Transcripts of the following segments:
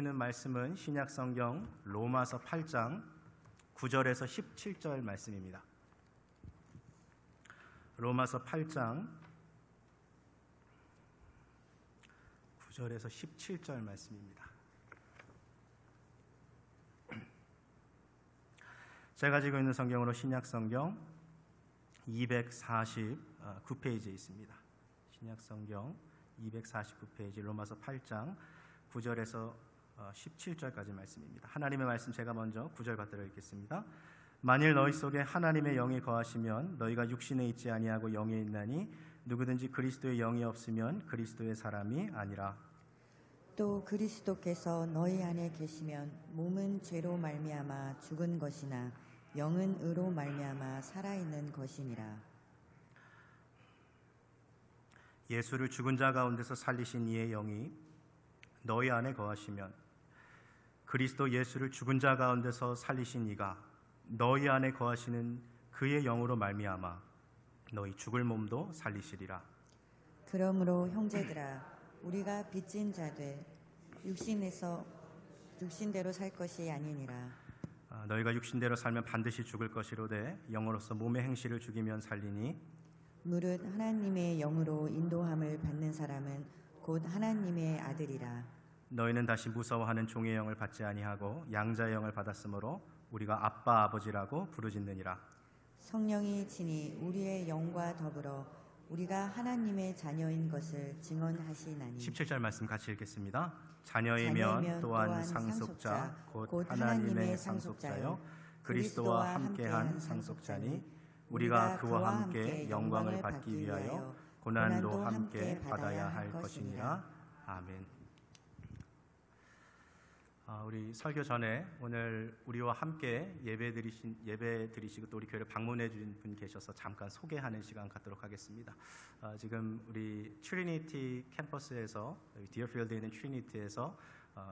는 말씀은 신약성경 로마서 8장 9절에서 17절 말씀입니다. 로마서 8장 9절에서 17절 말씀입니다. 제가 가지고 있는 성경으로 신약성경 249페이지에 있습니다. 신약성경 249페이지 로마서 8장 9절에서 17절까지 말씀입니다. 하나님의 말씀 제가 먼저 9절 받들어 읽겠습니다. 만일 너희 속에 하나님의 영이 거하시면 너희가 육신에 있지 아니하고 영에 있나니 누구든지 그리스도의 영이 없으면 그리스도의 사람이 아니라. 또 그리스도께서 너희 안에 계시면 몸은 죄로 말미암아 죽은 것이나 영은 의로 말미암아 살아있는 것이니라. 예수를 죽은 자 가운데서 살리신 이의 영이 너희 안에 거하시면 그리스도 예수를 죽은 자 가운데서 살리신 이가 너희 안에 거하시는 그의 영으로 말미암아 너희 죽을 몸도 살리시리라. 그러므로 형제들아 우리가 빚진 자들 육신대로 살 것이 아니니라. 너희가 육신대로 살면 반드시 죽을 것이로되 영으로서 몸의 행실을 죽이면 살리니 무릇 하나님의 영으로 인도함을 받는 사람은 곧 하나님의 아들이라. 너희는 다시 무서워하는 종의 영을 받지 아니하고 양자의 영을 받았으므로 우리가 아빠 아버지라고 부르짖느니라. 성령이 친히 우리의 영과 더불어 우리가 하나님의 자녀인 것을 증언하시나니. 17절 말씀 같이 읽겠습니다. 자녀이면 또한 상속자 곧 하나님의 상속자요 그리스도와 함께한 상속자니 우리가 그와 함께 영광을 받기 위하여 고난도 함께 받아야 할 것이니라. 아멘. 우리 설교 전에 오늘 우리와 함께 예배 드리시고 또 우리 교회를 방문해 주신 분 계셔서 잠깐 소개하는 시간 갖도록 하겠습니다. 지금 우리 트리니티 캠퍼스에서 디어필드에 있는 트리니티에서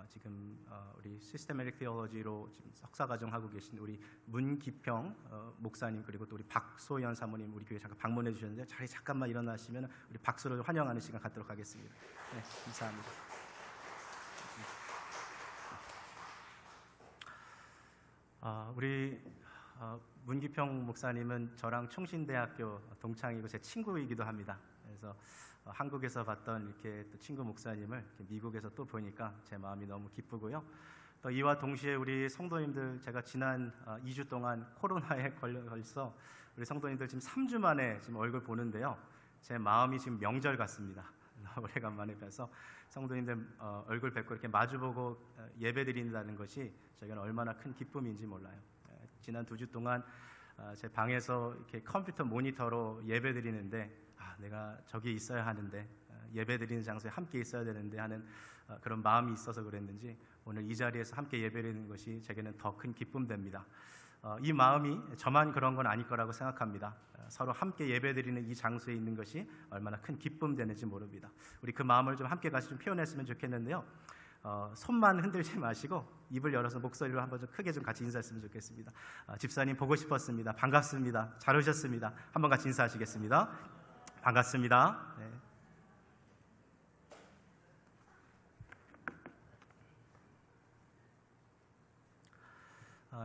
지금 우리 시스테매틱 티올로지로 지금 석사과정 하고 계신 우리 문기평 목사님 그리고 또 우리 박소연 사모님 우리 교회 잠깐 방문해 주셨는데 자리 잠깐만 일어나시면 우리 박수로 환영하는 시간 갖도록 하겠습니다. 네, 감사합니다. 우리 문기평 목사님은 저랑 충신대학교 동창이고 제 친구이기도 합니다. 그래서 한국에서 봤던 이렇게 또 친구 목사님을 이렇게 미국에서 또 보니까 제 마음이 너무 기쁘고요. 또 이와 동시에 우리 성도님들 제가 지난 2주 동안 코로나에 걸려서 우리 성도님들 지금 3주 만에 지금 얼굴 보는데요. 제 마음이 지금 명절 같습니다. 오래간만에 뵈서 성도님들 얼굴 뵙고 이렇게 마주보고 예배드린다는 것이 저에게는 얼마나 큰 기쁨인지 몰라요. 지난 2주 동안 제 방에서 이렇게 컴퓨터 모니터로 예배드리는데 내가 저기 있어야 하는데 예배드리는 장소에 함께 있어야 되는데 하는 그런 마음이 있어서 그랬는지 오늘 이 자리에서 함께 예배드리는 것이 제게는 더 큰 기쁨됩니다. 이 마음이 저만 그런 건 아닐 거라고 생각합니다. 서로 함께 예배드리는 이 장소에 있는 것이 얼마나 큰 기쁨 되는지 모릅니다. 우리 그 마음을 좀 함께 같이 좀 표현했으면 좋겠는데요. 손만 흔들지 마시고 입을 열어서 목소리로 한번 좀 크게 좀 같이 인사했으면 좋겠습니다. 집사님 보고 싶었습니다. 반갑습니다. 잘 오셨습니다. 한번 같이 인사하시겠습니다. 반갑습니다. 네.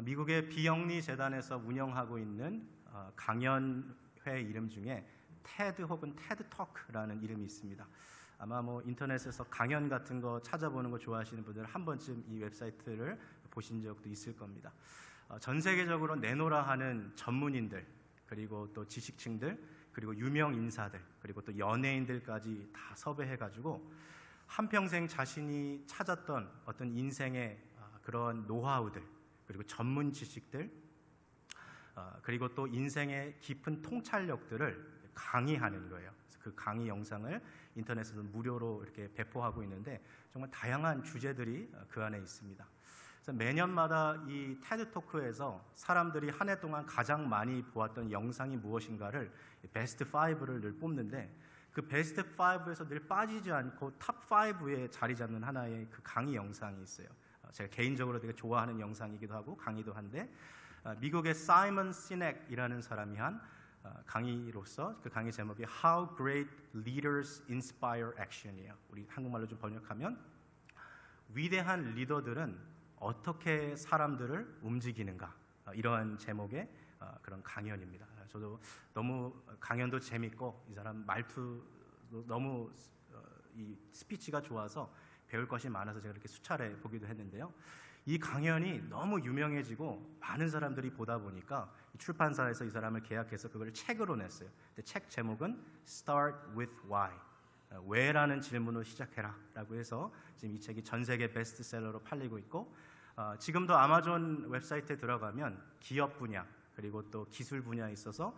미국의 비영리 재단에서 운영하고 있는 강연회 이름 중에 테드 혹은 테드 토크라는 이름이 있습니다. 아마 인터넷에서 강연 같은 거 찾아보는 거 좋아하시는 분들 한 번쯤 이 웹사이트를 보신 적도 있을 겁니다. 전 세계적으로 내노라 하는 전문인들 그리고 또 지식층들 그리고 유명 인사들 그리고 또 연예인들까지 다 섭외해가지고 한평생 자신이 찾았던 어떤 인생의 그런 노하우들 그리고 전문 지식들 그리고 또 인생의 깊은 통찰력들을 강의하는 거예요. 그래서 그 강의 영상을 인터넷에서 무료로 이렇게 배포하고 있는데 정말 다양한 주제들이 그 안에 있습니다. 그래서 매년마다 이 테드 토크에서 사람들이 한 해 동안 가장 많이 보았던 영상이 무엇인가를 베스트 5를 늘 뽑는데 그 베스트 5에서 늘 빠지지 않고 탑 5에 자리 잡는 하나의 그 강의 영상이 있어요. 제가 개인적으로 되게 좋아하는 영상이기도 하고 강의도 한데 미국의 사이먼 시넥이라는 사람이 한 강의로서 그 강의 제목이 How Great Leaders Inspire Action이에요. 우리 한국말로 좀 번역하면 위대한 리더들은 어떻게 사람들을 움직이는가, 이러한 제목의 그런 강연입니다. 저도 너무 강연도 재밌고 이 사람 말투도 너무 이 스피치가 좋아서 배울 것이 많아서 제가 이렇게 수차례 보기도 했는데요. 이 강연이 너무 유명해지고 많은 사람들이 보다 보니까 출판사에서 이 사람을 계약해서 그걸 책으로 냈어요. 근데 책 제목은 Start with Why, 왜라는 질문으로 시작해라 라고 해서 지금 이 책이 전 세계 베스트셀러로 팔리고 있고, 지금도 아마존 웹사이트에 들어가면 기업 분야 그리고 또 기술 분야에 있어서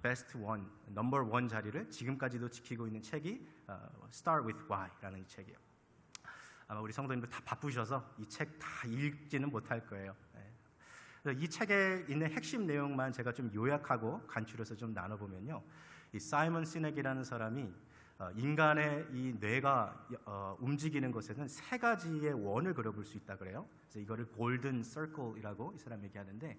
베스트 원, 넘버 원 자리를 지금까지도 지키고 있는 책이 Start with Why라는 이 책이에요. 아마 우리 성도님들 다 바쁘셔서 이 책 다 읽지는 못할 거예요. 이 책에 있는 핵심 내용만 제가 좀 요약하고 간추려서 좀 나눠보면요, 이 사이먼 시넥이라는 사람이 인간의 이 뇌가 움직이는 것에는 세 가지의 원을 그려볼 수 있다 그래요. 그래서 이거를 골든 서클이라고 이 사람 얘기하는데,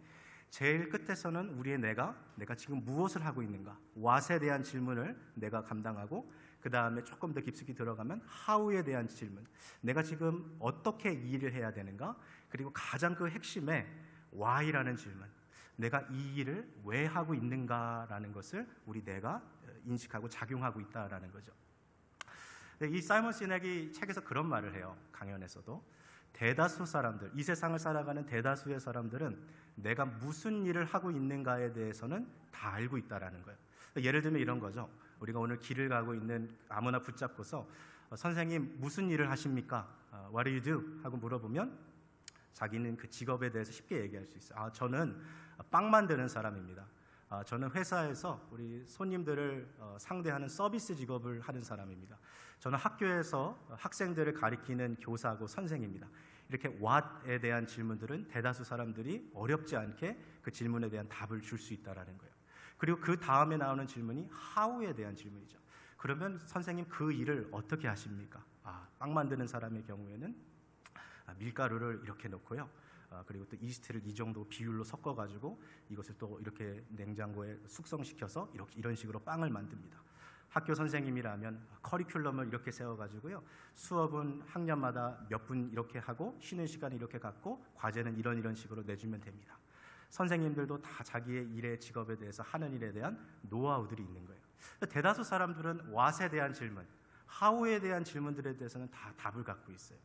제일 끝에서는 우리의 내가 지금 무엇을 하고 있는가, what에 대한 질문을 내가 감당하고, 그 다음에 조금 더 깊숙이 들어가면 how에 대한 질문, 내가 지금 어떻게 일을 해야 되는가, 그리고 가장 그 핵심에 why라는 질문, 내가 이 일을 왜 하고 있는가라는 것을 우리 뇌가 인식하고 작용하고 있다라는 거죠. 이 사이먼 시넥이 책에서 그런 말을 해요. 강연에서도 대다수 사람들, 이 세상을 살아가는 대다수의 사람들은 내가 무슨 일을 하고 있는가에 대해서는 다 알고 있다라는 거예요. 예를 들면 이런 거죠. 우리가 오늘 길을 가고 있는 아무나 붙잡고서 선생님 무슨 일을 하십니까? What do you do? 하고 물어보면 자기는 그 직업에 대해서 쉽게 얘기할 수 있어요. 저는 빵 만드는 사람입니다. 저는 회사에서 우리 손님들을 상대하는 서비스 직업을 하는 사람입니다. 저는 학교에서 학생들을 가리키는 교사고 선생입니다. 이렇게 what에 대한 질문들은 대다수 사람들이 어렵지 않게 그 질문에 대한 답을 줄 수 있다는 거예요. 그리고 그 다음에 나오는 질문이 how에 대한 질문이죠. 그러면 선생님 그 일을 어떻게 하십니까? 빵 만드는 사람의 경우에는 밀가루를 이렇게 넣고요. 그리고 또 이스트를 이 정도 비율로 섞어가지고 이것을 또 이렇게 냉장고에 숙성시켜서 이런 식으로 빵을 만듭니다. 학교 선생님이라면 커리큘럼을 이렇게 세워가지고요. 수업은 학년마다 몇 분 이렇게 하고 쉬는 시간을 이렇게 갖고 과제는 이런 식으로 내주면 됩니다. 선생님들도 다 자기의 일의 직업에 대해서 하는 일에 대한 노하우들이 있는 거예요. 대다수 사람들은 what에 대한 질문, how에 대한 질문들에 대해서는 다 답을 갖고 있어요.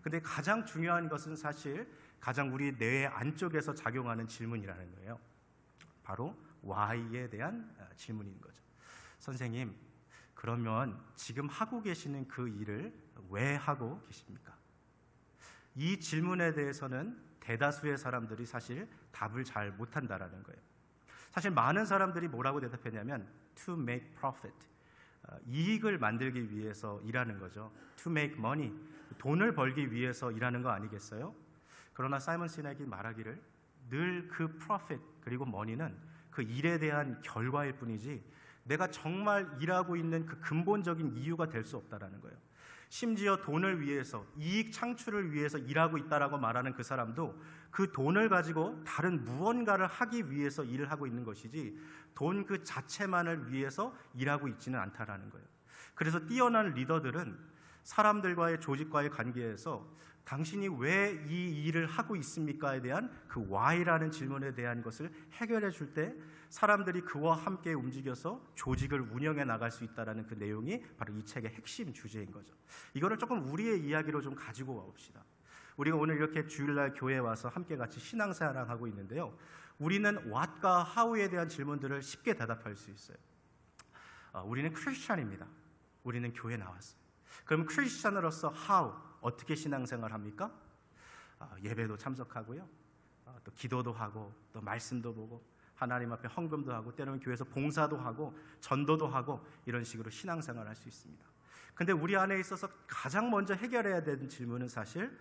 근데 가장 중요한 것은 사실 가장 우리 뇌 안쪽에서 작용하는 질문이라는 거예요. 바로 why에 대한 질문인 거죠. 선생님, 그러면 지금 하고 계시는 그 일을 왜 하고 계십니까? 이 질문에 대해서는 대다수의 사람들이 사실 답을 잘 못한다라는 거예요. 사실 많은 사람들이 뭐라고 대답했냐면 to make profit, 이익을 만들기 위해서 일하는 거죠. to make money, 돈을 벌기 위해서 일하는 거 아니겠어요? 그러나 사이먼 시넥이 말하기를 늘 그 profit 그리고 money는 그 일에 대한 결과일 뿐이지 내가 정말 일하고 있는 그 근본적인 이유가 될 수 없다라는 거예요. 심지어 돈을 위해서, 이익 창출을 위해서 일하고 있다라고 말하는 그 사람도 그 돈을 가지고 다른 무언가를 하기 위해서 일을 하고 있는 것이지 돈 그 자체만을 위해서 일하고 있지는 않다라는 거예요. 그래서 뛰어난 리더들은 사람들과의 조직과의 관계에서 당신이 왜 이 일을 하고 있습니까에 대한 그 why라는 질문에 대한 것을 해결해 줄 때 사람들이 그와 함께 움직여서 조직을 운영해 나갈 수 있다는 그 내용이 바로 이 책의 핵심 주제인 거죠. 이거를 조금 우리의 이야기로 좀 가지고 와봅시다. 우리가 오늘 이렇게 주일날 교회에 와서 함께 같이 신앙생활하고 있는데요. 우리는 what과 how에 대한 질문들을 쉽게 대답할 수 있어요. 우리는 크리스찬입니다. 우리는 교회에 나왔어요. 그럼 크리스찬으로서 how, 어떻게 신앙생활 합니까? 예배도 참석하고요. 또 기도도 하고 또 말씀도 보고 하나님 앞에 헌금도 하고 때로는 교회에서 봉사도 하고 전도도 하고 이런 식으로 신앙생활을 할 수 있습니다. 근데 우리 안에 있어서 가장 먼저 해결해야 되는 질문은 사실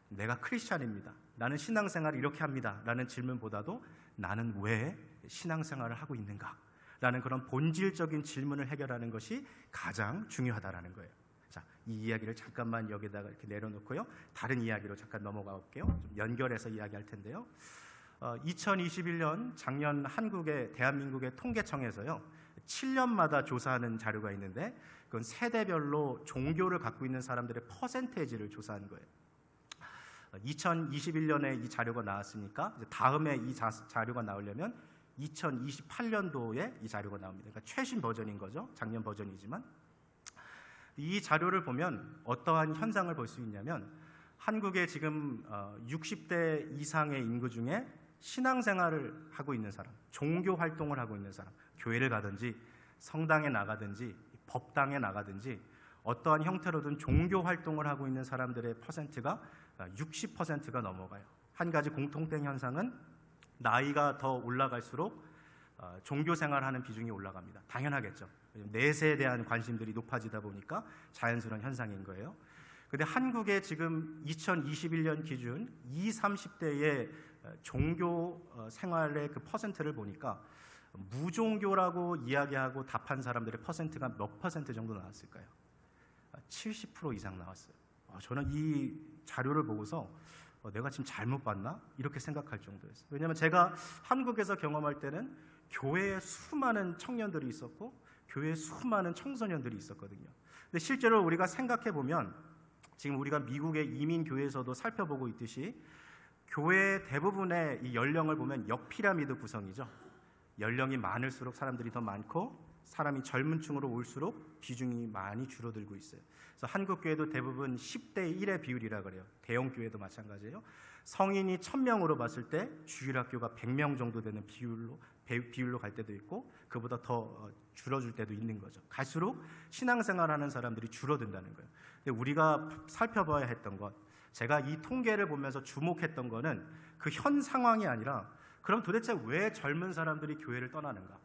내가 크리스찬입니다. 나는 신앙생활을 이렇게 합니다. 라는 질문보다도 나는 왜 신앙생활을 하고 있는가? 라는 그런 본질적인 질문을 해결하는 것이 가장 중요하다라는 거예요. 자, 이 이야기를 잠깐만 여기다가 이렇게 내려놓고요. 다른 이야기로 잠깐 넘어가 볼게요. 좀 연결해서 이야기할 텐데요. 2021년 작년 대한민국의 통계청에서요. 7년마다 조사하는 자료가 있는데 그건 세대별로 종교를 갖고 있는 사람들의 퍼센테이지를 조사한 거예요. 2021년에 이 자료가 나왔으니까 이제 다음에 이 자료가 나오려면 2028년도에 이 자료가 나옵니다. 그러니까 최신 버전인 거죠. 작년 버전이지만 이 자료를 보면 어떠한 현상을 볼 수 있냐면 한국의 지금 60대 이상의 인구 중에 신앙생활을 하고 있는 사람, 종교 활동을 하고 있는 사람, 교회를 가든지 성당에 나가든지 법당에 나가든지 어떠한 형태로든 종교 활동을 하고 있는 사람들의 퍼센트가 60%가 넘어가요. 한 가지 공통된 현상은 나이가 더 올라갈수록 종교 생활하는 비중이 올라갑니다. 당연하겠죠. 내세에 대한 관심들이 높아지다 보니까 자연스러운 현상인 거예요. 근데 한국의 지금 2021년 기준 20, 30대의 종교 생활의 그 퍼센트를 보니까 무종교라고 이야기하고 답한 사람들의 퍼센트가 몇 퍼센트 정도 나왔을까요? 70% 이상 나왔어요. 저는 이 자료를 보고서 내가 지금 잘못 봤나? 이렇게 생각할 정도였어요. 왜냐하면 제가 한국에서 경험할 때는 교회에 수많은 청년들이 있었고 교회에 수많은 청소년들이 있었거든요. 근데 실제로 우리가 생각해 보면 지금 우리가 미국의 이민교회에서도 살펴보고 있듯이 교회 대부분의 이 연령을 보면 역피라미드 구성이죠. 연령이 많을수록 사람들이 더 많고 사람이 젊은 층으로 올수록 비중이 많이 줄어들고 있어요. 그래서 한국 교회도 대부분 10대 1의 비율이라 그래요. 대형 교회도 마찬가지예요. 성인이 1000명으로 봤을 때 주일학교가 100명 정도 되는 비율로 갈 때도 있고 그보다 더 줄어들 때도 있는 거죠. 갈수록 신앙생활하는 사람들이 줄어든다는 거예요. 근데 우리가 살펴봐야 했던 것, 제가 이 통계를 보면서 주목했던 거는 그 현 상황이 아니라 그럼 도대체 왜 젊은 사람들이 교회를 떠나는가?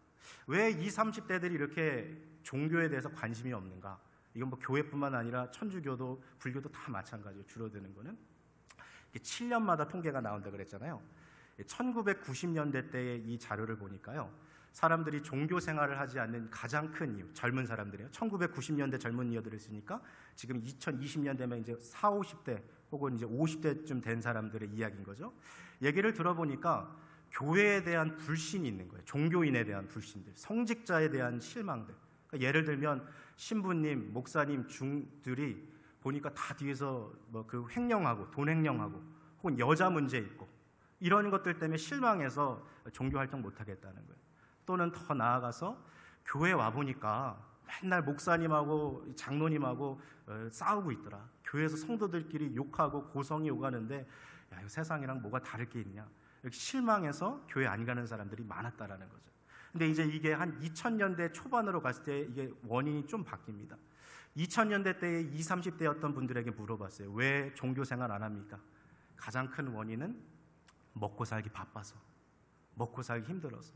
왜 20, 30대들이 이렇게 종교에 대해서 관심이 없는가? 이건 뭐 교회뿐만 아니라 천주교도 불교도 다 마찬가지예요. 줄어드는 거는 7년마다 통계가 나온다 그랬잖아요. 1990년대 때의 이 자료를 보니까요, 사람들이 종교 생활을 하지 않는 가장 큰 이유, 젊은 사람들이에요. 1990년대 젊은이들을 있으니까 지금 2020년 되면 이제 40, 50대 혹은 이제 50대쯤 된 사람들의 이야기인 거죠. 얘기를 들어보니까 교회에 대한 불신이 있는 거예요. 종교인에 대한 불신들, 성직자에 대한 실망들. 그러니까 예를 들면 신부님, 목사님 중들이 보니까 다 뒤에서 뭐 그 횡령하고 돈 횡령하고 혹은 여자 문제 있고 이런 것들 때문에 실망해서 종교 활동 못 하겠다는 거예요. 또는 더 나아가서 교회 와 보니까 맨날 목사님하고 장로님하고 싸우고 있더라. 교회에서 성도들끼리 욕하고 고성이 오가는데 야, 이거 세상이랑 뭐가 다를 게 있냐. 이렇게 실망해서 교회 안 가는 사람들이 많았다라는 거죠. 근데 이제 이게 한 2000년대 초반으로 갔을 때 이게 원인이 좀 바뀝니다. 2000년대 때에 20, 30대였던 분들에게 물어봤어요. 왜 종교 생활 안 합니까? 가장 큰 원인은 먹고 살기 바빠서, 먹고 살기 힘들어서.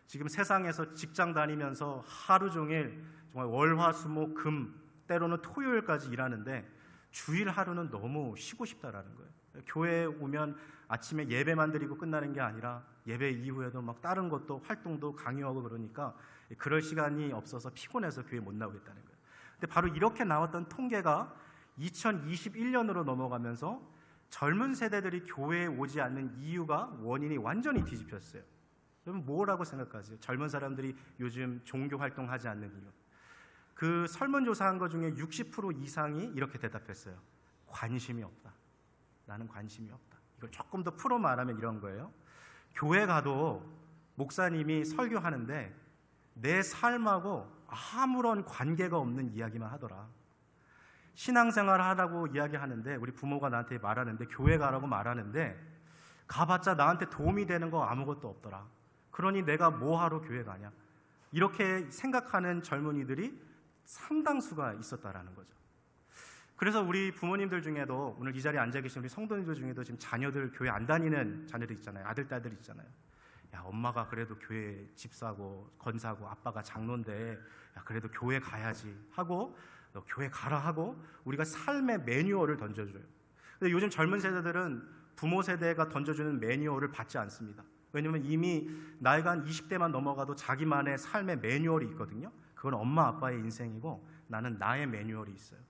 지금 세상에서 직장 다니면서 하루 종일 정말 월화수목 금 때로는 토요일까지 일하는데 주일 하루는 너무 쉬고 싶다라는 거예요. 교회에 오면 아침에 예배만 드리고 끝나는 게 아니라 예배 이후에도 막 다른 것도 활동도 강요하고 그러니까 그럴 시간이 없어서 피곤해서 교회 못 나오겠다는 거예요. 근데 바로 이렇게 나왔던 통계가 2021년으로 넘어가면서 젊은 세대들이 교회에 오지 않는 이유가 원인이 완전히 뒤집혔어요. 그럼 뭐라고 생각하세요? 젊은 사람들이 요즘 종교 활동하지 않는 이유. 그 설문조사한 것 중에 60% 이상이 이렇게 대답했어요. 관심이 없다. 나는 관심이 없다. 이걸 조금 더 풀어 말하면 이런 거예요. 교회 가도 목사님이 설교하는데 내 삶하고 아무런 관계가 없는 이야기만 하더라. 신앙생활 하라고 이야기하는데 우리 부모가 나한테 말하는데 교회 가라고 말하는데 가봤자 나한테 도움이 되는 거 아무것도 없더라. 그러니 내가 뭐하러 교회 가냐. 이렇게 생각하는 젊은이들이 상당수가 있었다라는 거죠. 그래서 우리 부모님들 중에도 오늘 이 자리에 앉아 계신 우리 성도님들 중에도 지금 자녀들 교회 안 다니는 자녀들 있잖아요. 아들, 딸들 있잖아요. 야, 엄마가 그래도 교회 집사고 권사고 아빠가 장로인데 야, 그래도 교회 가야지 하고 너 교회 가라 하고 우리가 삶의 매뉴얼을 던져줘요. 근데 요즘 젊은 세대들은 부모 세대가 던져주는 매뉴얼을 받지 않습니다. 왜냐하면 이미 나이가 한 20대만 넘어가도 자기만의 삶의 매뉴얼이 있거든요. 그건 엄마 아빠의 인생이고 나는 나의 매뉴얼이 있어요.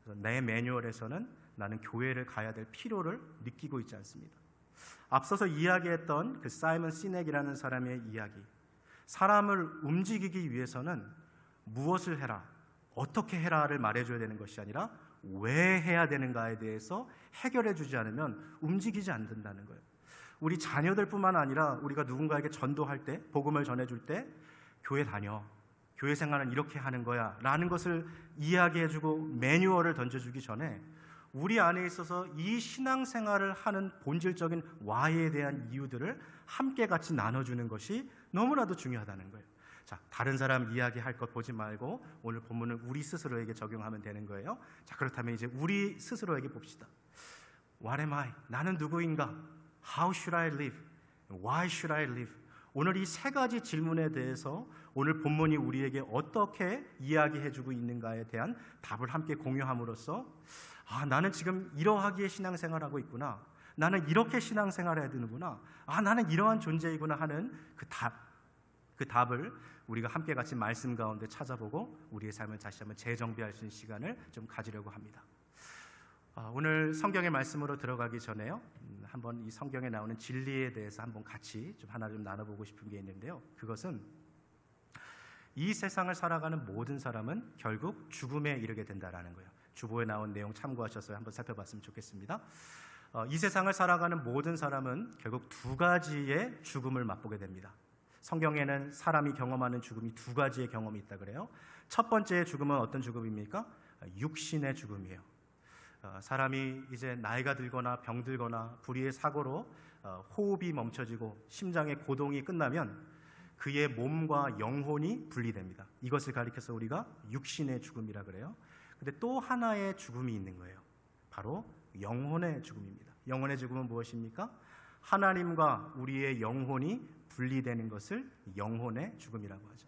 그래서 내 매뉴얼에서는 나는 교회를 가야 될 필요를 느끼고 있지 않습니다. 앞서서 이야기했던 그 사이먼 시넥이라는 사람의 이야기, 사람을 움직이기 위해서는 무엇을 해라, 어떻게 해라를 말해줘야 되는 것이 아니라 왜 해야 되는가에 대해서 해결해 주지 않으면 움직이지 않는다는 거예요. 우리 자녀들뿐만 아니라 우리가 누군가에게 전도할 때, 복음을 전해줄 때 교회 다녀, 교회 생활은 이렇게 하는 거야 라는 것을 이야기해주고 매뉴얼을 던져주기 전에 우리 안에 있어서 이 신앙생활을 하는 본질적인 why에 대한 이유들을 함께 같이 나눠주는 것이 너무나도 중요하다는 거예요. 자, 다른 사람 이야기할 것 보지 말고 오늘 본문을 우리 스스로에게 적용하면 되는 거예요. 자, 그렇다면 이제 우리 스스로에게 봅시다. What am I? 나는 누구인가? How should I live? Why should I live? 오늘 이 세 가지 질문에 대해서 오늘 본문이 우리에게 어떻게 이야기해주고 있는가에 대한 답을 함께 공유함으로써 나는 지금 이러하기에 신앙생활하고 있구나, 나는 이렇게 신앙생활해야 되는구나, 나는 이러한 존재이구나 하는 그 답을 우리가 함께 같이 말씀 가운데 찾아보고 우리의 삶을 다시 한번 재정비할 수 있는 시간을 좀 가지려고 합니다. 오늘 성경의 말씀으로 들어가기 전에요, 한번 이 성경에 나오는 진리에 대해서 한번 같이 좀 하나 좀 나눠보고 싶은 게 있는데요. 그것은 이 세상을 살아가는 모든 사람은 결국 죽음에 이르게 된다라는 거예요. 주보에 나온 내용 참고하셔서 한번 살펴봤으면 좋겠습니다. 이 세상을 살아가는 모든 사람은 결국 두 가지의 죽음을 맛보게 됩니다. 성경에는 사람이 경험하는 죽음이 두 가지의 경험이 있다 그래요. 첫 번째의 죽음은 어떤 죽음입니까? 육신의 죽음이에요. 사람이 이제 나이가 들거나 병들거나 불의의 사고로 호흡이 멈춰지고 심장의 고동이 끝나면 그의 몸과 영혼이 분리됩니다. 이것을 가리켜서 우리가 육신의 죽음이라 그래요. 근데 또 하나의 죽음이 있는 거예요. 바로 영혼의 죽음입니다. 영혼의 죽음은 무엇입니까? 하나님과 우리의 영혼이 분리되는 것을 영혼의 죽음이라고 하죠.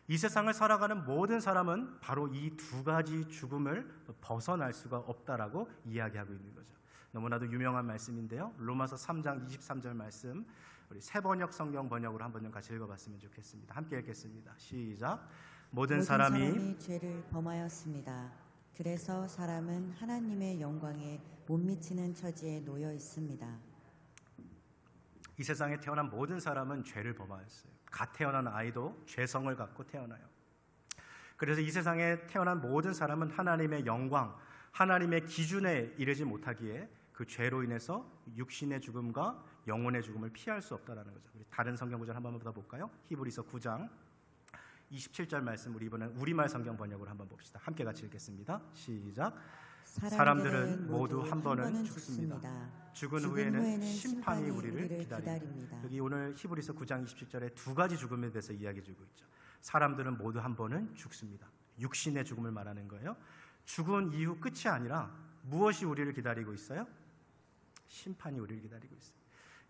이 세상을 살아가는 모든 사람은 바로 이 두 가지 죽음을 벗어날 수가 없다라고 이야기하고 있는 거죠. 너무나도 유명한 말씀인데요. 로마서 3장 23절 말씀, 우리 새번역 성경 번역으로 한번 같이 읽어봤으면 좋겠습니다. 함께 읽겠습니다. 시작. 모든 사람이 죄를 범하였습니다. 그래서 사람은 하나님의 영광에 못 미치는 처지에 놓여 있습니다. 이 세상에 태어난 모든 사람은 죄를 범하였어요. 갓 태어난 아이도 죄성을 갖고 태어나요. 그래서 이 세상에 태어난 모든 사람은 하나님의 영광, 하나님의 기준에 이르지 못하기에 그 죄로 인해서 육신의 죽음과 영혼의 죽음을 피할 수 없다라는 거죠. 우리 다른 성경 구절 한번 더 볼까요? 히브리서 9장 27절 말씀, 우리 이번엔 우리말 성경 번역으로 한번 봅시다. 함께 같이 읽겠습니다. 시작. 사람들은 모두 한 번은 죽습니다. 죽은 후에는 심판이 우리를 기다립니다. 여기 오늘 히브리서 9장 27절에 두 가지 죽음에 대해서 이야기해주고 있죠. 사람들은 모두 한 번은 죽습니다. 육신의 죽음을 말하는 거예요. 죽은 이후 끝이 아니라 무엇이 우리를 기다리고 있어요? 심판이 우리를 기다리고 있어요.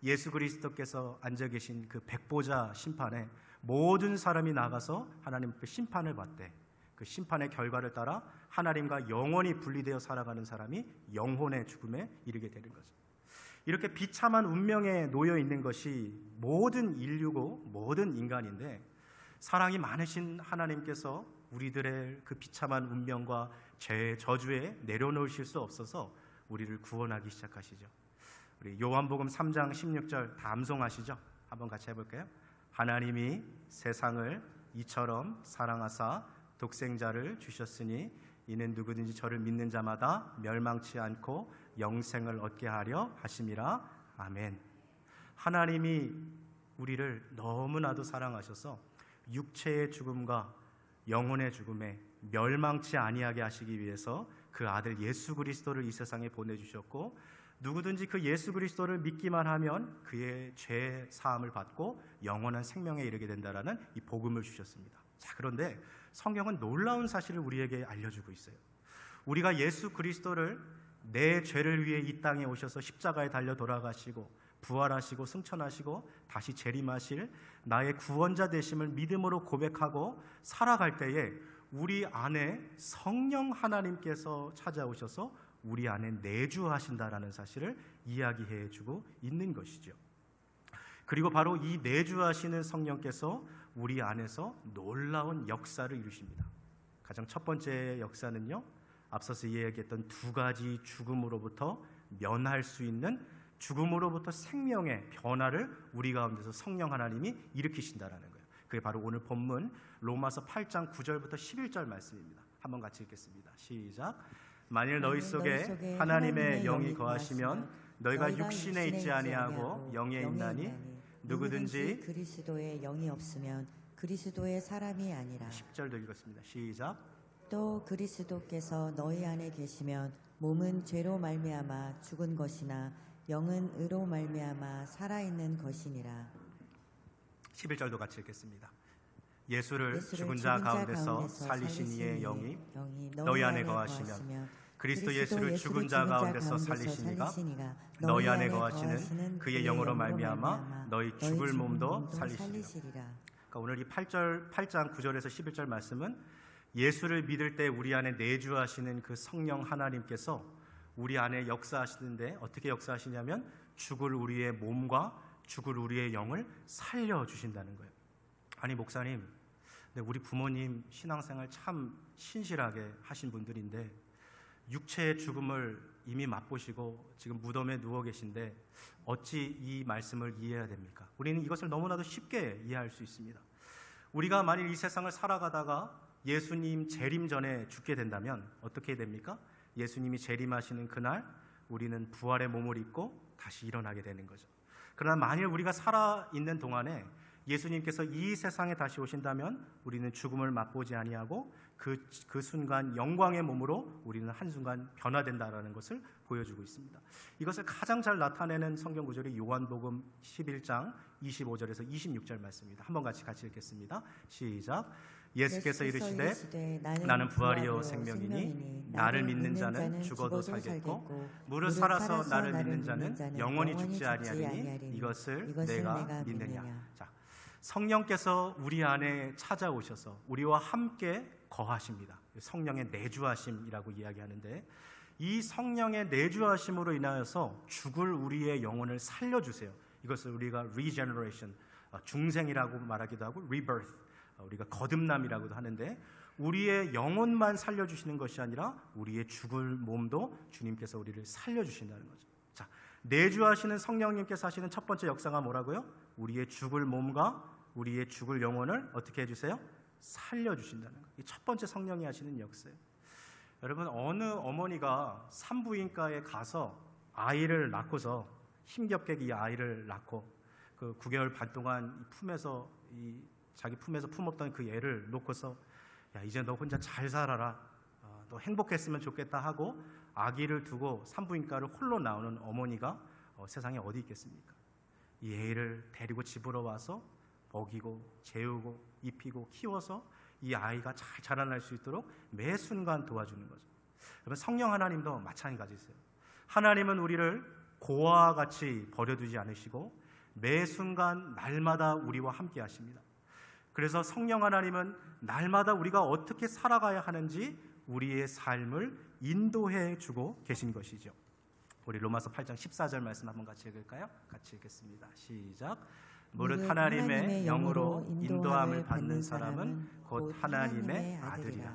예수 그리스도께서 앉아 계신 그 백보자 심판에 모든 사람이 나가서 하나님 앞에 심판을 받되 그 심판의 결과를 따라 하나님과 영원히 분리되어 살아가는 사람이 영혼의 죽음에 이르게 되는 거죠. 이렇게 비참한 운명에 놓여 있는 것이 모든 인류고 모든 인간인데, 사랑이 많으신 하나님께서 우리들의 그 비참한 운명과 죄의 저주에 내려놓으실 수 없어서 우리를 구원하기 시작하시죠. 우리 요한복음 3장 16절 다 암송하시죠? 한번 같이 해볼까요? 하나님이 세상을 이처럼 사랑하사 독생자를 주셨으니 이는 누구든지 저를 믿는 자마다 멸망치 않고 영생을 얻게 하려 하심이라. 아멘. 하나님이 우리를 너무나도 사랑하셔서 육체의 죽음과 영혼의 죽음에 멸망치 아니하게 하시기 위해서 그 아들 예수 그리스도를 이 세상에 보내주셨고, 누구든지 그 예수 그리스도를 믿기만 하면 그의 죄 사함을 받고 영원한 생명에 이르게 된다라는 이 복음을 주셨습니다. 자, 그런데 성경은 놀라운 사실을 우리에게 알려주고 있어요. 우리가 예수 그리스도를 내 죄를 위해 이 땅에 오셔서 십자가에 달려 돌아가시고 부활하시고 승천하시고 다시 재림하실 나의 구원자 되심을 믿음으로 고백하고 살아갈 때에 우리 안에 성령 하나님께서 찾아오셔서 우리 안에 내주하신다라는 사실을 이야기해 주고 있는 것이죠. 그리고 바로 이 내주하시는 성령께서 우리 안에서 놀라운 역사를 이루십니다. 가장 첫 번째 역사는요, 앞서서 이야기했던 두 가지 죽음으로부터 면할 수 있는 죽음으로부터 생명의 변화를 우리 가운데서 성령 하나님이 일으키신다라는 거예요. 그게 바로 오늘 본문 로마서 8장 9절부터 11절 말씀입니다. 한번 같이 읽겠습니다. 시작. 만일 너희 속에 하나님의 영이 거하시면 너희가 육신에 있지 아니하고 영에 있나니 누구든지 그리스도의 영이 없으면 그리스도의 사람이 아니라. 10절도 읽었습니다. 시작. 또 그리스도께서 너희 안에 계시면 몸은 죄로 말미암아 죽은 것이나 영은 의로 말미암아 살아있는 것이니라. 11절도 같이 읽겠습니다. 예수를 죽은 자 가운데서 살리신 이의 영이 너희 안에 거하시면 그리스도 예수를 죽은 자 가운데서 살리신 이가 너희 안에 거하시는 그의 영으로 말미암아 너희 죽을 몸도 살리시리라. 그러니까 오늘 이 8장 9절에서 11절 말씀은 예수를 믿을 때 우리 안에 내주하시는 그 성령 하나님께서 우리 안에 역사하시는데 어떻게 역사하시냐면 죽을 우리의 몸과 죽을 우리의 영을 살려주신다는 거예요. 아니 목사님, 근데 우리 부모님 신앙생활 참 신실하게 하신 분들인데 육체의 죽음을 이미 맛보시고 지금 무덤에 누워 계신데 어찌 이 말씀을 이해해야 됩니까? 우리는 이것을 너무나도 쉽게 이해할 수 있습니다. 우리가 만일 이 세상을 살아가다가 예수님 재림 전에 죽게 된다면 어떻게 됩니까? 예수님이 재림하시는 그날 우리는 부활의 몸을 입고 다시 일어나게 되는 거죠. 그러나 만일 우리가 살아있는 동안에 예수님께서 이 세상에 다시 오신다면 우리는 죽음을 맛보지 아니하고 그 순간 영광의 몸으로 우리는 한순간 변화된다라는 것을 보여주고 있습니다. 이것을 가장 잘 나타내는 성경 구절이 요한복음 11장 25절에서 26절 말씀입니다. 한번 같이 읽겠습니다. 시작. 예수께서 이르시되 나는 부활이요 생명이니 나를 믿는 자는 죽어도 살겠고 무릇 살아서 나를 믿는 자는 영원히 죽지 아니하리니 이것을 내가 믿느냐. 자, 성령께서 우리 안에 찾아오셔서 우리와 함께 거하십니다. 성령의 내주하심이라고 이야기하는데 이 성령의 내주하심으로 인하여서 죽을 우리의 영혼을 살려주세요. 이것을 우리가 regeneration, 중생이라고 말하기도 하고 rebirth, 우리가 거듭남이라고도 하는데 우리의 영혼만 살려주시는 것이 아니라 우리의 죽을 몸도 주님께서 우리를 살려주신다는 거죠. 자, 내주하시는 성령님께서 하시는 첫 번째 역사가 뭐라고요? 우리의 죽을 몸과 우리의 죽을 영혼을 어떻게 해주세요? 살려주신다는 거예요. 이 첫 번째 성령이 하시는 역사예요. 여러분, 어느 어머니가 산부인과에 가서 아이를 낳고서 힘겹게 이 아이를 낳고 그 9개월 반 동안 품에서 자기 품에서 품었던 그 애를 놓고서 야 이제 너 혼자 잘 살아라, 너 행복했으면 좋겠다 하고 아기를 두고 산부인과를 홀로 나오는 어머니가 세상에 어디 있겠습니까? 이 애를 데리고 집으로 와서 먹이고 재우고 입히고 키워서 이 아이가 잘 자라날 수 있도록 매 순간 도와주는 거죠. 여러분, 성령 하나님도 마찬가지세요. 하나님은 우리를 고아와 같이 버려두지 않으시고 매 순간 날마다 우리와 함께 하십니다. 그래서 성령 하나님은 날마다 우리가 어떻게 살아가야 하는지 우리의 삶을 인도해 주고 계신 것이죠. 우리 로마서 8장 14절 말씀 한번 같이 읽을까요? 같이 읽겠습니다. 시작. 무릇 하나님의 영으로 인도함을 받는 사람은 곧 하나님의 아들이라.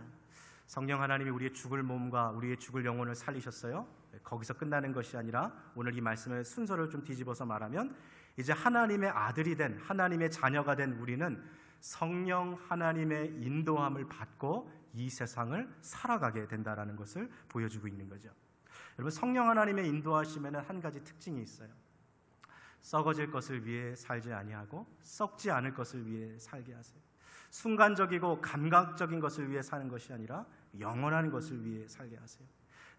성령 하나님이 우리의 죽을 몸과 우리의 죽을 영혼을 살리셨어요. 거기서 끝나는 것이 아니라 오늘 이 말씀의 순서를 좀 뒤집어서 말하면 이제 하나님의 아들이 된, 하나님의 자녀가 된 우리는 성령 하나님의 인도함을 받고 이 세상을 살아가게 된다라는 것을 보여주고 있는 거죠. 여러분, 성령 하나님의 인도하심에는 한 가지 특징이 있어요. 썩어질 것을 위해 살지 아니하고 썩지 않을 것을 위해 살게 하세요. 순간적이고 감각적인 것을 위해 사는 것이 아니라 영원한 것을 위해 살게 하세요.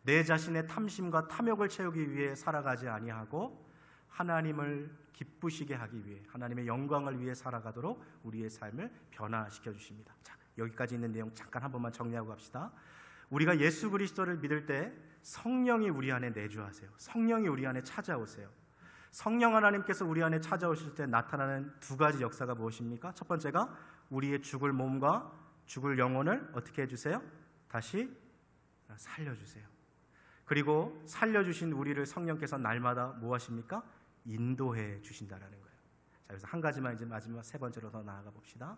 내 자신의 탐심과 탐욕을 채우기 위해 살아가지 아니하고 하나님을 기쁘시게 하기 위해, 하나님의 영광을 위해 살아가도록 우리의 삶을 변화시켜 주십니다. 자, 여기까지 있는 내용 잠깐 한 번만 정리하고 갑시다. 우리가 예수 그리스도를 믿을 때 성령이 우리 안에 내주하세요. 성령이 우리 안에 찾아오세요. 성령 하나님께서 우리 안에 찾아오실 때 나타나는 두 가지 역사가 무엇입니까? 첫 번째가 우리의 죽을 몸과 죽을 영혼을 어떻게 해주세요? 다시 살려주세요. 그리고 살려주신 우리를 성령께서 날마다 뭐 하십니까? 인도해 주신다라는 거예요. 자, 그래서 한 가지만 이제 마지막 세 번째로 더 나아가 봅시다.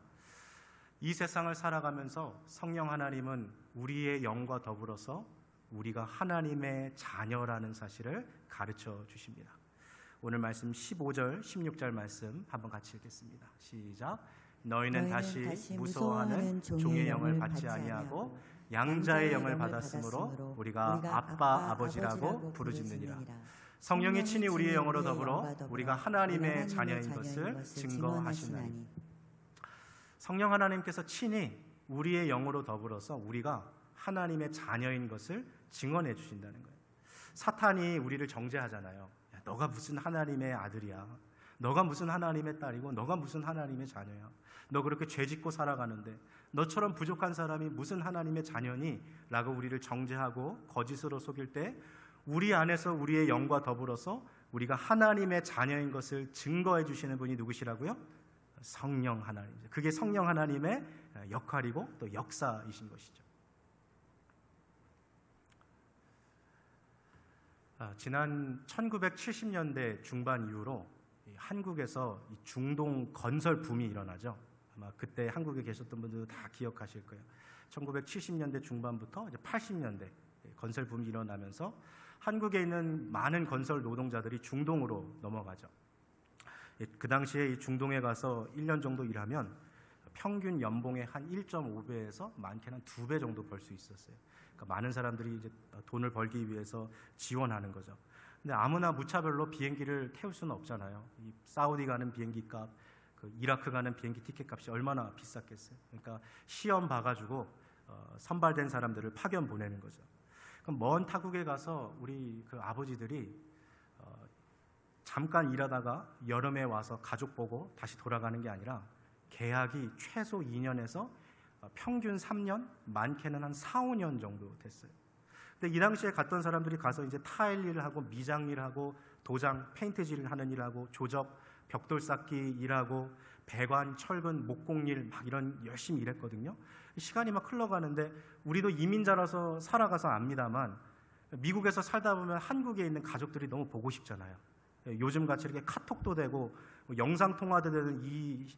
이 세상을 살아가면서 성령 하나님은 우리의 영과 더불어서 우리가 하나님의 자녀라는 사실을 가르쳐 주십니다. 오늘 말씀 15절, 16절 말씀 한번 같이 읽겠습니다. 시작. 너희는 다시 무서워하는 종의 영을 받지 아니하고 양자의 영을 받았으므로 우리가 아빠 아버지라고 부르짖느니라. 성령이 친히 우리의 영으로 더불어 우리가 하나님의 자녀인 것을 증거하시나니. 성령 하나님께서 친히 우리의 영으로 더불어서 우리가 하나님의 자녀인 것을 증언해 주신다는 거예요. 사탄이 우리를 정죄하잖아요. 야, 너가 무슨 하나님의 아들이야. 너가 무슨 하나님의 딸이고 너가 무슨 하나님의 자녀야. 너 그렇게 죄짓고 살아가는데 너처럼 부족한 사람이 무슨 하나님의 자녀니? 라고 우리를 정죄하고 거짓으로 속일 때 우리 안에서 우리의 영과 더불어서 우리가 하나님의 자녀인 것을 증거해 주시는 분이 누구시라고요? 성령 하나님. 그게 성령 하나님의 역할이고 또 역사이신 것이죠. 지난 1970년대 중반 이후로 한국에서 이 중동 건설 붐이 일어나죠. 아마 그때 한국에 계셨던 분들도 다 기억하실 거예요. 1970년대 중반부터 이제 80년대 건설 붐이 일어나면서 한국에 있는 많은 건설 노동자들이 중동으로 넘어가죠. 그 당시에 이 중동에 가서 1년 정도 일하면 평균 연봉의 한 1.5배에서 많게는 한 2배 정도 벌 수 있었어요. 그러니까 많은 사람들이 이제 돈을 벌기 위해서 지원하는 거죠. 근데 아무나 무차별로 비행기를 태울 수는 없잖아요. 이 사우디 가는 비행기 값, 그 이라크 가는 비행기 티켓 값이 얼마나 비쌌겠어요. 그러니까 시험 봐가지고 선발된 사람들을 파견 보내는 거죠. 그럼 먼 타국에 가서 우리 그 아버지들이 잠깐 일하다가 여름에 와서 가족 보고 다시 돌아가는 게 아니라 계약이 최소 2년에서 평균 3년, 많게는 한 4, 5년 정도 됐어요. 근데 이 당시에 갔던 사람들이 가서 이제 타일 일을 하고 미장 일을 하고 도장, 페인트질 하는 일을 하고 조적, 벽돌 쌓기 일하고 배관, 철근, 목공일 막 이런 열심히 일했거든요. 시간이 막 흘러가는데 우리도 이민자라서 살아가서 압니다만 미국에서 살다 보면 한국에 있는 가족들이 너무 보고 싶잖아요. 요즘같이 이렇게 카톡도 되고 영상통화도 되는 이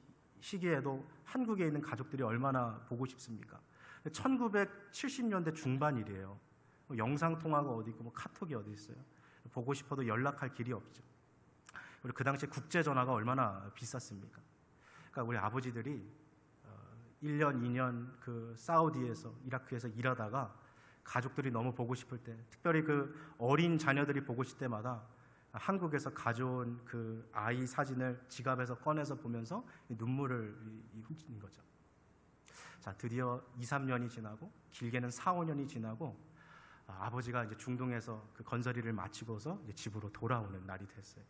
시기에도 한국에 있는 가족들이 얼마나 보고 싶습니까? 1970년대 중반 일이에요. 영상통화가 어디 있고 카톡이 어디 있어요. 보고 싶어도 연락할 길이 없죠. 그리고 그 당시에 국제전화가 얼마나 비쌌습니까? 그러니까 우리 아버지들이 1년, 2년 그 사우디에서, 이라크에서 일하다가 가족들이 너무 보고 싶을 때, 특별히 그 어린 자녀들이 보고 싶을 때마다 한국에서 가져온 그 아이 사진을 지갑에서 꺼내서 보면서 눈물을 훔치는 거죠. 자, 드디어 2, 3년이 지나고 길게는 4, 5년이 지나고 아버지가 이제 중동에서 그 건설 일을 마치고서 이제 집으로 돌아오는 날이 됐어요.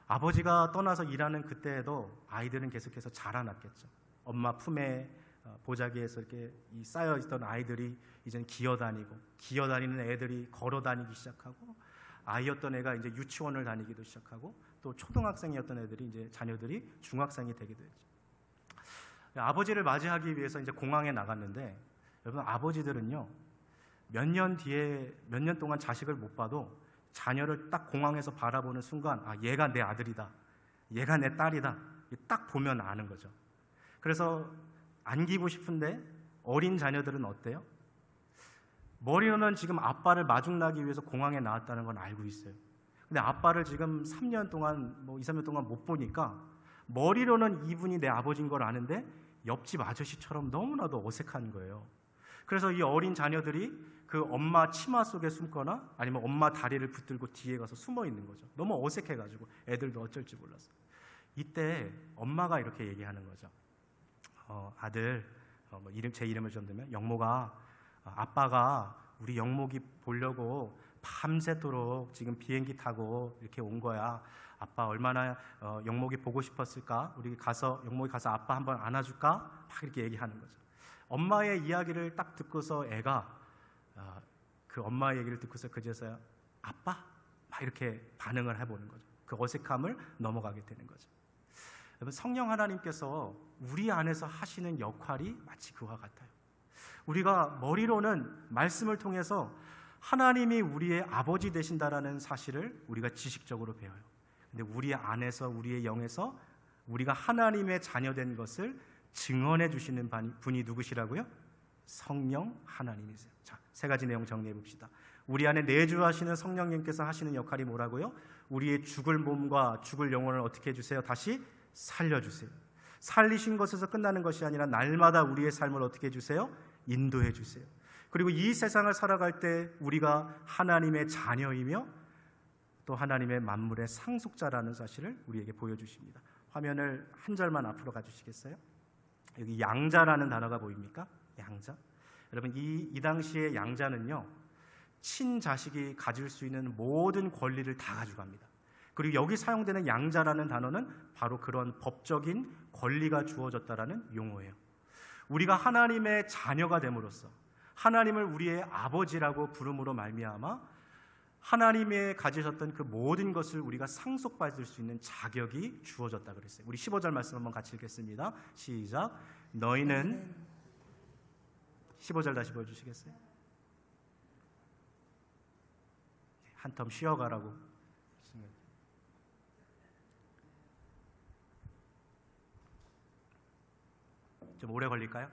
아버지가 떠나서 일하는 그때에도 아이들은 계속해서 자라났겠죠. 엄마 품에 보자기에서 이렇게 쌓여 있던 아이들이 이제는 기어다니는 애들이 걸어다니기 시작하고, 아이였던 애가 이제 유치원을 다니기도 시작하고, 또 초등학생이었던 애들이 이제 자녀들이 중학생이 되기도 했죠. 아버지를 맞이하기 위해서 이제 공항에 나갔는데, 여러분 아버지들은요 몇 년 동안 자식을 못 봐도 자녀를 딱 공항에서 바라보는 순간, 아, 얘가 내 아들이다, 얘가 내 딸이다, 딱 보면 아는 거죠. 그래서 안기고 싶은데 어린 자녀들은 어때요? 머리로는 지금 아빠를 마중나기 위해서 공항에 나왔다는 건 알고 있어요. 근데 아빠를 지금 3년 동안 2, 3년 동안 못 보니까 머리로는 이분이 내 아버지인 걸 아는데 옆집 아저씨처럼 너무나도 어색한 거예요. 그래서 이 어린 자녀들이 그 엄마 치마 속에 숨거나 아니면 엄마 다리를 붙들고 뒤에 가서 숨어 있는 거죠. 너무 어색해가지고 애들도 어쩔지 몰랐어요. 이때 엄마가 이렇게 얘기하는 거죠. 아들, 제 이름을 좀 들면 영모가, 아빠가 우리 영목이 보려고 밤새도록 지금 비행기 타고 이렇게 온 거야. 아빠 얼마나 영목이 보고 싶었을까? 영목이 가서 아빠 한번 안아줄까? 막 이렇게 얘기하는 거죠. 엄마의 이야기를 딱 듣고서 애가 그 엄마의 얘기를 듣고서 그제서야 아빠? 막 이렇게 반응을 해보는 거죠. 그 어색함을 넘어가게 되는 거죠. 여러분, 성령 하나님께서 우리 안에서 하시는 역할이 마치 그와 같아요. 우리가 머리로는 말씀을 통해서 하나님이 우리의 아버지 되신다라는 사실을 우리가 지식적으로 배워요. 근데 우리 안에서, 우리의 영에서 우리가 하나님의 자녀된 것을 증언해 주시는 분이 누구시라고요? 성령 하나님이세요. 자, 세 가지 내용 정리해 봅시다. 우리 안에 내주하시는 성령님께서 하시는 역할이 뭐라고요? 우리의 죽을 몸과 죽을 영혼을 어떻게 해주세요? 다시 살려주세요. 살리신 것에서 끝나는 것이 아니라 날마다 우리의 삶을 어떻게 해주세요? 인도해 주세요. 그리고 이 세상을 살아갈 때 우리가 하나님의 자녀이며 또 하나님의 만물의 상속자라는 사실을 우리에게 보여주십니다. 화면을 한 절만 앞으로 가주시겠어요? 여기 양자라는 단어가 보입니까? 양자. 여러분 이 당시의 양자는요, 친자식이 가질 수 있는 모든 권리를 다 가져갑니다. 그리고 여기 사용되는 양자라는 단어는 바로 그런 법적인 권리가 주어졌다라는 용어예요. 우리가 하나님의 자녀가 됨으로써 하나님을 우리의 아버지라고 부름으로 말미암아 하나님의 가지셨던 그 모든 것을 우리가 상속받을 수 있는 자격이 주어졌다 그랬어요. 우리 15절 말씀 한번 같이 읽겠습니다. 시작. 너희는 15절 다시 보여주시겠어요? 한 텀 쉬어가라고. 좀 오래 걸릴까요?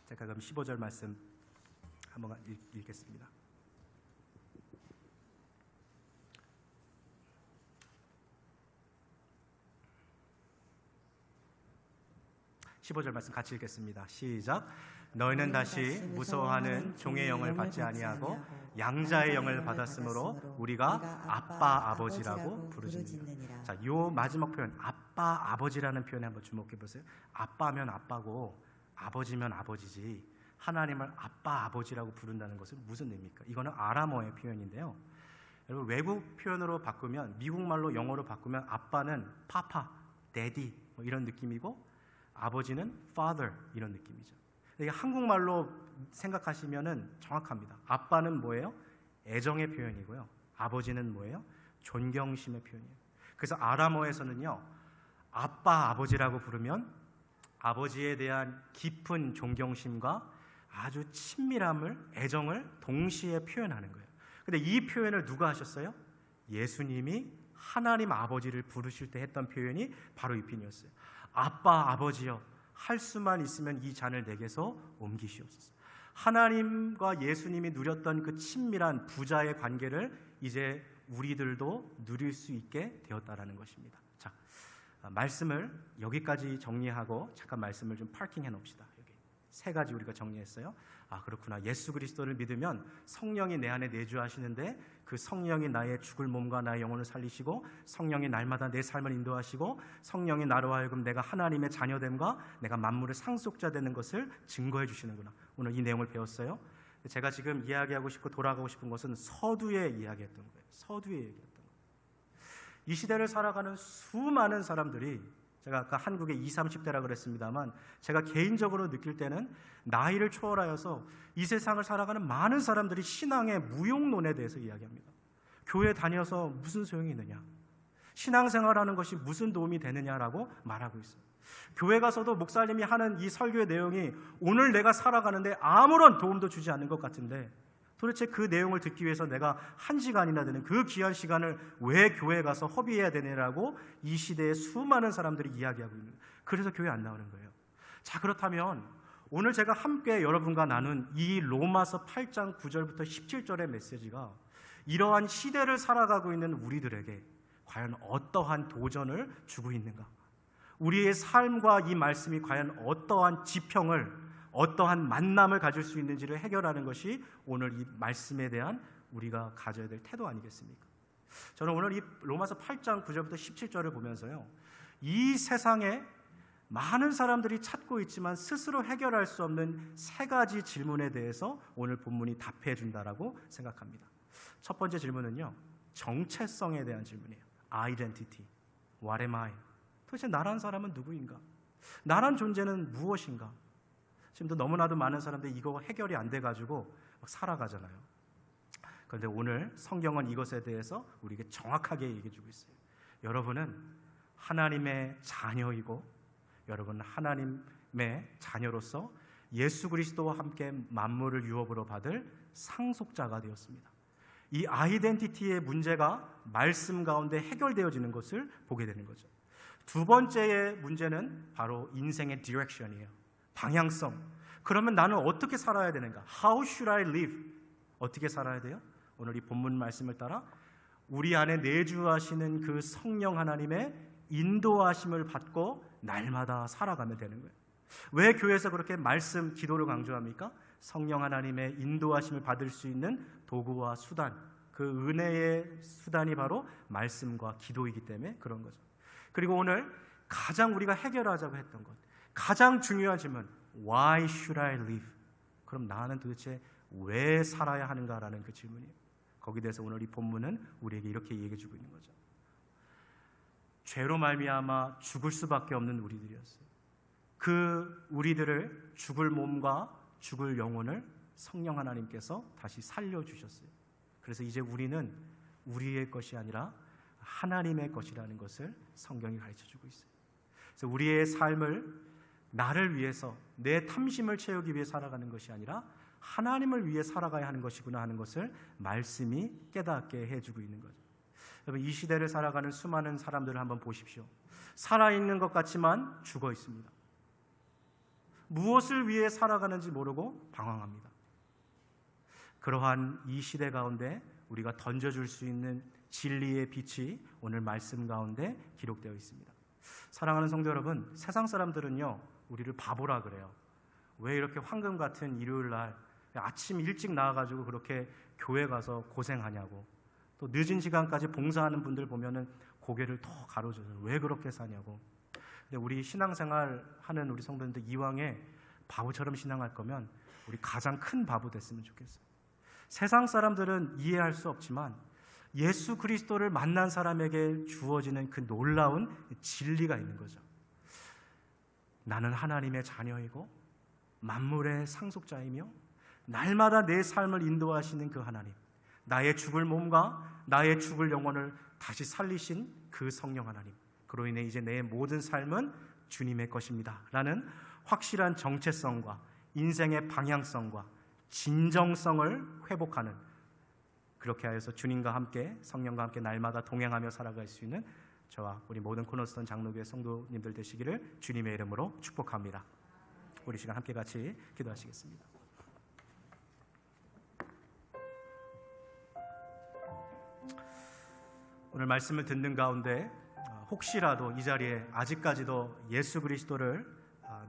제가 그럼 15절 말씀 한번 읽겠습니다. (15절) 말씀 같이 읽겠습니다. 시작. 너희는 다시 무서워하는 종의 영을 받지 아니하고 양자의 영을 받았으므로 우리가 아빠 아버지라고 부르짖느니라. 자, 요 마지막 표현 아빠 아버지라는 표현에 한번 주목해 보세요. 아빠면 아빠고 아버지면 아버지지 하나님을 아빠 아버지라고 부른다는 것은 무슨 의미입니까? 이거는 아람어의 표현인데요. 여러분 외국 표현으로 바꾸면 미국 말로 영어로 바꾸면 아빠는 파파, 데디 뭐 이런 느낌이고 아버지는 father 이런 느낌이죠. 이게 한국말로 생각하시면은 정확합니다. 아빠는 뭐예요? 애정의 표현이고요. 아버지는 뭐예요? 존경심의 표현이에요. 그래서 아람어에서는요, 아빠 아버지라고 부르면 아버지에 대한 깊은 존경심과 아주 친밀함을, 애정을 동시에 표현하는 거예요. 근데 이 표현을 누가 하셨어요? 예수님이 하나님 아버지를 부르실 때 했던 표현이 바로 이 표현이었어요. 아빠 아버지여, 할 수만 있으면 이 잔을 내게서 옮기시옵소서. 하나님과 예수님이 누렸던 그 친밀한 부자의 관계를 이제 우리들도 누릴 수 있게 되었다라는 것입니다. 자, 말씀을 여기까지 정리하고 잠깐 말씀을 좀 파킹해 놓읍시다. 여기 세 가지 우리가 정리했어요. 아, 그렇구나. 예수 그리스도를 믿으면 성령이 내 안에 내주하시는데 그 성령이 나의 죽을 몸과 나의 영혼을 살리시고 성령이 날마다 내 삶을 인도하시고 성령이 나로 하여금 내가 하나님의 자녀됨과 내가 만물의 상속자 되는 것을 증거해 주시는구나. 오늘 이 내용을 배웠어요. 제가 지금 이야기하고 싶고 돌아가고 싶은 것은 서두에 이야기했던 거예요. 서두에 얘기했던 거예요. 이 시대를 살아가는 수많은 사람들이, 제가 아까 한국의 20, 30대라 그랬습니다만 제가 개인적으로 느낄 때는 나이를 초월하여서 이 세상을 살아가는 많은 사람들이 신앙의 무용론에 대해서 이야기합니다. 교회 다녀서 무슨 소용이 있느냐, 신앙생활하는 것이 무슨 도움이 되느냐라고 말하고 있어요. 교회 가서도 목사님이 하는 이 설교의 내용이 오늘 내가 살아가는데 아무런 도움도 주지 않는 것 같은데 도대체 그 내용을 듣기 위해서 내가 1시간이나 되는 그 귀한 시간을 왜 교회에 가서 허비해야 되느냐고 이 시대의 수많은 사람들이 이야기하고 있는 거예요. 그래서 교회 안 나오는 거예요. 자, 그렇다면 오늘 제가 함께 여러분과 나눈 이 로마서 8장 9절부터 17절의 메시지가 이러한 시대를 살아가고 있는 우리들에게 과연 어떠한 도전을 주고 있는가? 우리의 삶과 이 말씀이 과연 어떠한 지평을, 어떠한 만남을 가질 수 있는지를 해결하는 것이 오늘 이 말씀에 대한 우리가 가져야 될 태도 아니겠습니까? 저는 오늘 이 로마서 8장 9절부터 17절을 보면서요, 이 세상에 많은 사람들이 찾고 있지만 스스로 해결할 수 없는 세 가지 질문에 대해서 오늘 본문이 답해 준다라고 생각합니다. 첫 번째 질문은요, 정체성에 대한 질문이에요. Identity. What am I? 도대체 나란 사람은 누구인가? 나란 존재는 무엇인가? 지금도 너무나도 많은 사람들이 이거 해결이 안 돼가지고 막 살아가잖아요. 그런데 오늘 성경은 이것에 대해서 우리에게 정확하게 얘기해주고 있어요. 여러분은 하나님의 자녀이고 여러분은 하나님의 자녀로서 예수 그리스도와 함께 만물을 유업으로 받을 상속자가 되었습니다. 이 아이덴티티의 문제가 말씀 가운데 해결되어지는 것을 보게 되는 거죠. 두 번째의 문제는 바로 인생의 디렉션이에요. 방향성. 그러면 나는 어떻게 살아야 되는가? How should I live? 어떻게 살아야 돼요? 오늘 이 본문 말씀을 따라 우리 안에 내주하시는 그 성령 하나님의 인도하심을 받고 날마다 살아가면 되는 거예요. 왜 교회에서 그렇게 말씀, 기도를 강조합니까? 성령 하나님의 인도하심을 받을 수 있는 도구와 수단, 그 은혜의 수단이 바로 말씀과 기도이기 때문에 그런 거죠. 그리고 오늘 가장 우리가 해결하자고 했던 것, 가장 중요한 질문, Why should I live? 그럼 나는 도대체 왜 살아야 하는가라는 그 질문이에요. 거기에 대해서 오늘 이 본문은 우리에게 이렇게 얘기해 주고 있는 거죠. 죄로 말미암아 죽을 수밖에 없는 우리들이었어요. 그 우리들을 죽을 몸과 죽을 영혼을 성령 하나님께서 다시 살려주셨어요. 그래서 이제 우리는 우리의 것이 아니라 하나님의 것이라는 것을 성경이 가르쳐주고 있어요. 그래서 우리의 삶을 나를 위해서 내 탐심을 채우기 위해 살아가는 것이 아니라 하나님을 위해 살아가야 하는 것이구나 하는 것을 말씀이 깨닫게 해주고 있는 거죠. 여러분, 이 시대를 살아가는 수많은 사람들을 한번 보십시오. 살아있는 것 같지만 죽어 있습니다. 무엇을 위해 살아가는지 모르고 방황합니다. 그러한 이 시대 가운데 우리가 던져줄 수 있는 진리의 빛이 오늘 말씀 가운데 기록되어 있습니다. 사랑하는 성도 여러분, 세상 사람들은요 우리를 바보라 그래요. 왜 이렇게 황금 같은 일요일 날 아침 일찍 나와가지고 그렇게 교회 가서 고생하냐고, 또 늦은 시간까지 봉사하는 분들 보면은 고개를 더 가로져서 왜 그렇게 사냐고. 근데 우리 신앙생활 하는 우리 성도님들 이왕에 바보처럼 신앙할 거면 우리 가장 큰 바보 됐으면 좋겠어요. 세상 사람들은 이해할 수 없지만 예수 그리스도를 만난 사람에게 주어지는 그 놀라운 진리가 있는 거죠. 나는 하나님의 자녀이고 만물의 상속자이며 날마다 내 삶을 인도하시는 그 하나님, 나의 죽을 몸과 나의 죽을 영혼을 다시 살리신 그 성령 하나님, 그로 인해 이제 내 모든 삶은 주님의 것입니다 라는 확실한 정체성과 인생의 방향성과 진정성을 회복하는, 그렇게 하여서 주님과 함께 성령과 함께 날마다 동행하며 살아갈 수 있는 저와 우리 모든 코너스턴 장로교회 성도님들 되시기를 주님의 이름으로 축복합니다. 우리 시간 함께 같이 기도하시겠습니다. 오늘 말씀을 듣는 가운데 혹시라도 이 자리에 아직까지도 예수 그리스도를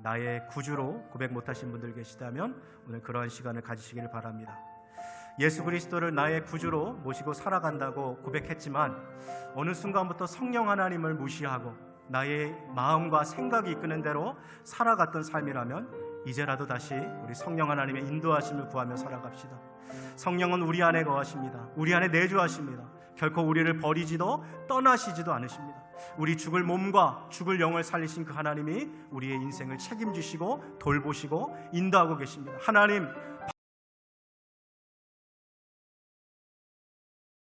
나의 구주로 고백 못하신 분들 계시다면 오늘 그러한 시간을 가지시기를 바랍니다. 예수 그리스도를 나의 구주로 모시고 살아간다고 고백했지만 어느 순간부터 성령 하나님을 무시하고 나의 마음과 생각이 이끄는 대로 살아갔던 삶이라면 이제라도 다시 우리 성령 하나님의 인도하심을 구하며 살아갑시다. 성령은 우리 안에 거하십니다. 우리 안에 내주하십니다. 결코 우리를 버리지도 떠나시지도 않으십니다. 우리 죽을 몸과 죽을 영을 살리신 그 하나님이 우리의 인생을 책임지시고 돌보시고 인도하고 계십니다. 하나님,